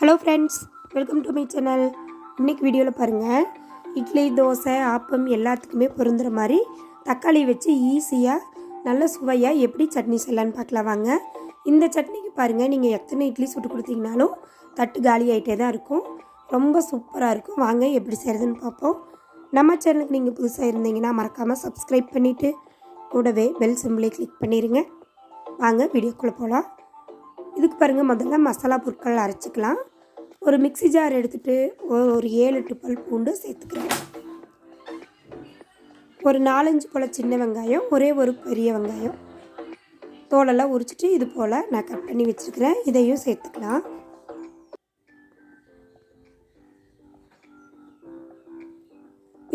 Hello friends, welcome to my channel. இன்றைக்கி வீடியோவில் பாருங்கள், இட்லி, தோசை, ஆப்பம் எல்லாத்துக்குமே பொருந்துகிற மாதிரி தக்காளி வச்சு ஈஸியாக நல்ல சுவையாக எப்படி சட்னி செய்யலான்னு பார்க்கலாம் வாங்க. இந்த சட்னிக்கு பாருங்கள், நீங்கள் எத்தனை இட்லி சுட்டு கொடுத்தீங்கனாலும் தட்டு காலி ஆகிட்டே தான் இருக்கும். ரொம்ப சூப்பராக இருக்கும். வாங்க எப்படி செய்கிறதுன்னு பார்ப்போம். நம்ம சேனலுக்கு நீங்கள் புதுசாக இருந்தீங்கன்னா மறக்காமல் சப்ஸ்கிரைப் பண்ணிவிட்டு கூடவே பெல் சிம்பிளை கிளிக் பண்ணிடுங்க. வாங்க வீடியோக்குள்ளே போகலாம். இதுக்கு பாருங்கள், முதல்ல மசாலா பொருட்கள் அரைச்சிக்கலாம். ஒரு மிக்ஸி ஜார் எடுத்துகிட்டு ஒரு 7-8 பல் பூண்டு சேர்த்துக்கிறேன். ஒரு 4-5 போல் சின்ன வெங்காயம், ஒரே ஒரு பெரிய வெங்காயம் தோலெல்லாம் உரிச்சிட்டு இது போல் நான் கட் பண்ணி வச்சுருக்கிறேன். இதையும் சேர்த்துக்கலாம்.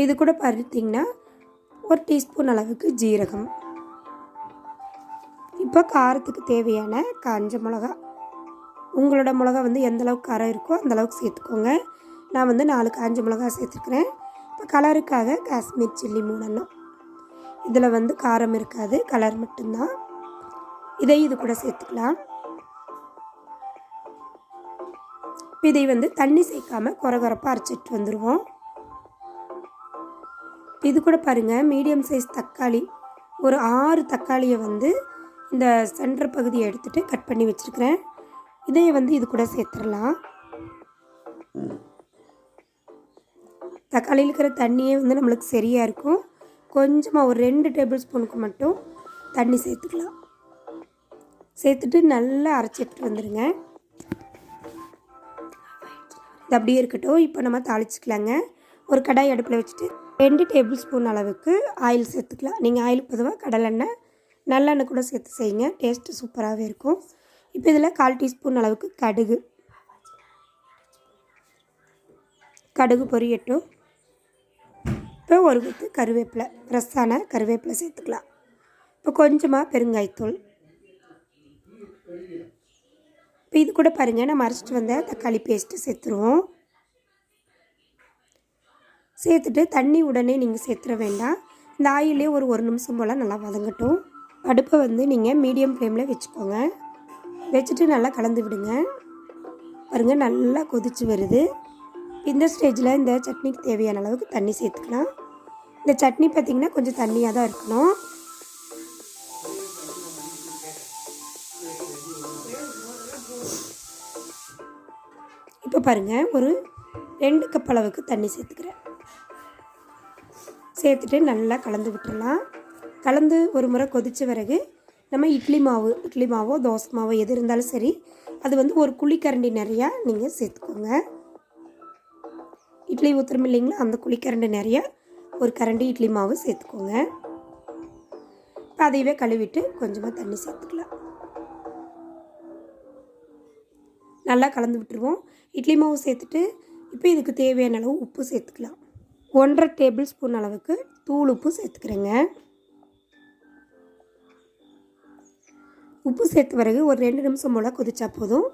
இது கூட பார்த்திங்கன்னா ஒரு டீஸ்பூன் அளவுக்கு ஜீரகம். இப்போ காரத்துக்கு தேவையான காஞ்ச மிளகா, உங்களோட மிளகா எந்த அளவுக்கு காரம் இருக்கோ அந்தளவுக்கு சேர்த்துக்கோங்க. நான் 4 காஞ்ச மிளகா சேர்த்துக்கிறேன். இப்போ கலருக்காக காஷ்மீர் சில்லி 3 எண்ணம். இதில் காரம் இருக்காது, கலர் மட்டும்தான். இதை இது கூட சேர்த்துக்கலாம். இதை தண்ணி சேர்க்காமல் குறகுறப்பாக அரைச்சிட்டு வந்துடுவோம். இது கூட பாருங்கள், மீடியம் சைஸ் தக்காளி ஒரு 6 தக்காளியை இந்த சென்டர் பகுதியை எடுத்துகிட்டு கட் பண்ணி வச்சுருக்கிறேன். இதையை இது கூட சேர்த்துடலாம். தக்காளியில் இருக்கிற தண்ணியே நம்மளுக்கு சரியாக இருக்கும். கொஞ்சமாக ஒரு 2 டேபிள் ஸ்பூனுக்கு மட்டும் தண்ணி சேர்த்துக்கலாம். சேர்த்துட்டு நல்லா அரைச்சிட்டு வந்துடுங்க. இது அப்படியே இருக்கட்டும். இப்போ நம்ம தாளிச்சிக்கலாங்க. ஒரு கடாய் அடுப்பில் வச்சுட்டு 2 டேபிள் ஸ்பூன் அளவுக்கு ஆயில் சேர்த்துக்கலாம். நீங்கள் ஆயிலுக்கு பொதுவாக கடலெண்ணெய், நல்லெண்ணெய் கூட சேர்த்து செய்யுங்க. டேஸ்ட்டு சூப்பராகவே இருக்கும். இப்போ இதில் 1/4 டீஸ்பூன் அளவுக்கு கடுகு பொரியட்டும். இப்போ ஒரு கொத்து கருவேப்பிலை, ஃப்ரெஷ்ஷான கருவேப்பிலை சேர்த்துக்கலாம். இப்போ கொஞ்சமாக பெருங்காயத்தூள். இப்போ இது கூட பாருங்கள், நம்ம அரைச்சிட்டு வந்த தக்காளி பேஸ்ட்டு சேர்த்துருவோம். சேர்த்துட்டு தண்ணி உடனே நீங்கள் சேர்த்துட வேண்டாம். இந்த ஆயிலே ஒரு நிமிஷம் போல் நல்லா வதங்கட்டும். அடுப்பை நீங்கள் மீடியம் ஃப்ளேமில் வச்சுக்கோங்க. வச்சுட்டு நல்லா கலந்து விடுங்க. பாருங்கள், நல்லா கொதிச்சு வருது. இந்த ஸ்டேஜில் இந்த சட்னிக்கு தேவையான அளவுக்கு தண்ணி சேர்த்துக்கலாம். இந்த சட்னி பார்த்திங்கன்னா கொஞ்சம் தண்ணியாக தான் இருக்கணும். இப்போ பாருங்கள், ஒரு 2 கப் அளவுக்கு தண்ணி சேர்த்துக்கிறேன். சேர்த்துட்டு நல்லா கலந்து விட்டுடலாம். கலந்து ஒரு முறை கொதித்த பிறகு நம்ம இட்லி மாவோ தோசை மாவோ எது இருந்தாலும் சரி, அது ஒரு குழிக்கரண்டி நிறையா நீங்கள் சேர்த்துக்கோங்க. இட்லி ஊற்றுறோம் இல்லைங்களா, அந்த குழிக்கரண்டி நிறையா ஒரு கரண்டி இட்லி மாவு சேர்த்துக்கோங்க. இப்போ அதையவே கழுவிட்டு கொஞ்சமாக தண்ணி சேர்த்துக்கலாம். நல்லா கலந்து விட்டுருவோம். இட்லி மாவு சேர்த்துட்டு இப்போ இதுக்கு தேவையான அளவு உப்பு சேர்த்துக்கலாம். 1.5 டேபிள் ஸ்பூன் அளவுக்கு தூள் உப்பு சேர்த்துக்கிறேங்க. உப்பு சேர்த்த பிறகு ஒரு 2 நிமிஷம் போல் கொதிச்சா போதும்.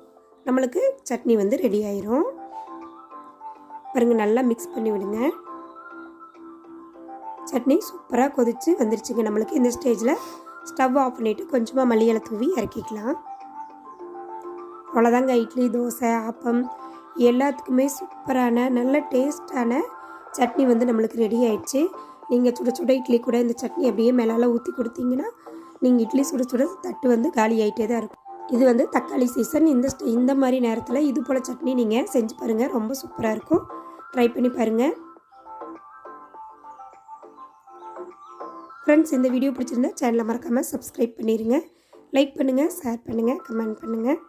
நம்மளுக்கு சட்னி ரெடி ஆயிரும். பாருங்கள், நல்லா மிக்ஸ் பண்ணி விடுங்க. சட்னி சூப்பராக கொதித்து வந்துருச்சுங்க. நம்மளுக்கு இந்த ஸ்டேஜில் ஸ்டவ் ஆஃப் பண்ணிவிட்டு கொஞ்சமாக மல்லி இலை தூவி இறக்கிக்கலாம். அவ்வளோதாங்க, இட்லி, தோசை, ஆப்பம் எல்லாத்துக்குமே சூப்பரான நல்ல டேஸ்டான சட்னி நம்மளுக்கு ரெடி ஆயிடுச்சு. நீங்கள் சுட சுட இட்லி கூட இந்த சட்னி அப்படியே மேலால் ஊற்றி கொடுத்தீங்கன்னா நீங்கள் இட்லி சுட சுட தட்டு காலி ஆகிட்டே தான் இருக்கும். இது தக்காளி சீசன். இந்த மாதிரி நேரத்தில் இது போல் சட்னி நீங்கள் செஞ்சு பாருங்கள். ரொம்ப சூப்பராக இருக்கும். ட்ரை பண்ணி பாருங்கள். ஃப்ரெண்ட்ஸ், இந்த வீடியோ பிடிச்சிருந்தா சேனலை மறக்காமல் சப்ஸ்கிரைப் பண்ணிடுங்க. லைக் பண்ணுங்கள், ஷேர் பண்ணுங்கள், கமெண்ட் பண்ணுங்கள்.